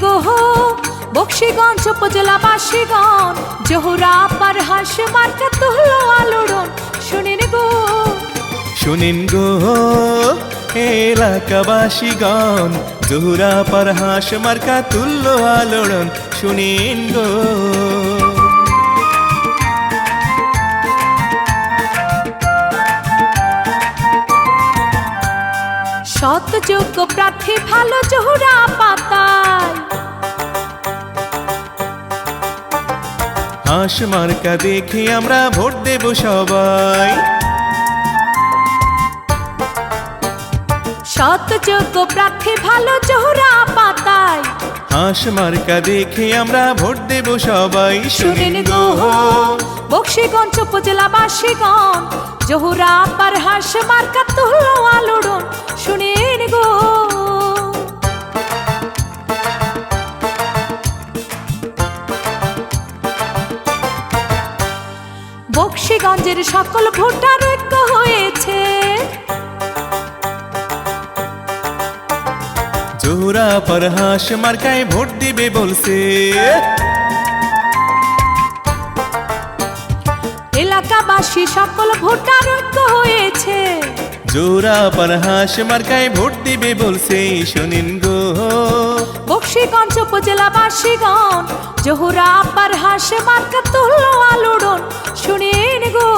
গো বক্সিগঞ্জ উপজেলাবাসীগণ জহুরা আপার হাঁস মার্কা তুলো আলোড়ন শুনিন গো। শুনিন গো এলাকাবাসীগণ জহুরা আপার হাঁস মার্কা তুল্য আলোড়ন শুনিন গো। সৎ যোগ্য প্রার্থী ভালো জহুরা পাতায় হাঁস মার্কা দেখে আমরা ভোট দেব সবাই। সৎ যোগ্য প্রার্থী ভালো জহুরা পাতায় হাঁস মার্কা দেখে আমরা ভোট দেব সবাই। শুনিন গো বক্সিগঞ্জ উপজেলাবাসীগণ জহুরা আপার হাঁস মার্কা তুলো আলোড়ন শুনিন গো। বক্সিগঞ্জের সকল ভোটার ঐক্য হয়েছে জহুরা আপার হাঁস মার্কায় ভোট দিবে বলছে। এলাকাবাসী সকল ভোটার ঐক্য হয়েছে জহুরা আপার হাঁস মার্কায় ভোট দিবে বলছে। শুনিন গো বক্সিগঞ্জ উপজেলাবাসীগণ জহুরা আপার হাঁস মার্কা তুলো আলোড়ন শুনিন গো।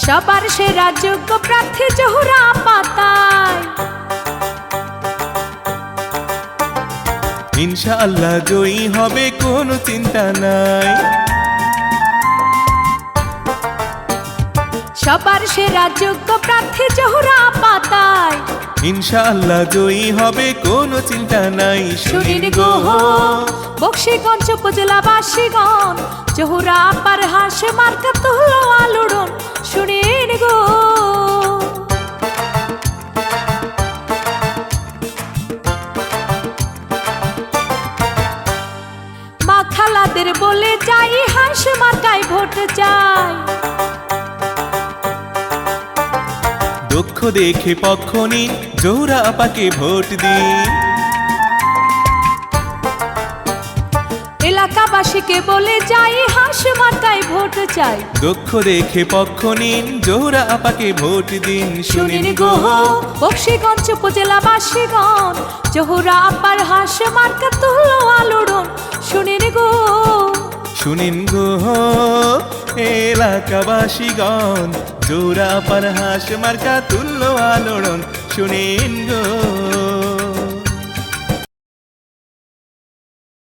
সবার সেরা যোগ্য প্রার্থী জহুরা পাতায় ইনশাআল্লাহ জয়ী হবে কোনো চিন্তা নাই। সবার সেরা যোগ্য প্রার্থী জহুরা পাতায় ইনশাআল্লাহ জয়ী হবে কোনো চিন্তা নাই। শুনিন গো বক্সিগঞ্জ উপজেলাবাসীগণ জহুরা আপার হাঁস মার্কা তুলো আলোড়ন শুনিন গো। মা খালাদের বলে যাই হাঁস মার্কায় ভোট চাই। দক্ষ দেখে পক্ষ নিন জহুরা আপাকে ভোট দিন। এলাকাবাসীকে বলে যাই হাঁস মার্কায় ভোট চাই। দক্ষ দেখে পক্ষ নিন জহুরা আপাকে ভোট দিন। শুনিন গো বক্সিগঞ্জ উপজেলাবাসীগণ জহুরা আপার হাঁস মার্কা তুলো আলোড়ন শুনিন গো। শুনিন গো এলাকাবাসীগণ জহুরা আপার হাঁস মার্কা তুল্য আলোড়ন শুনিন গো।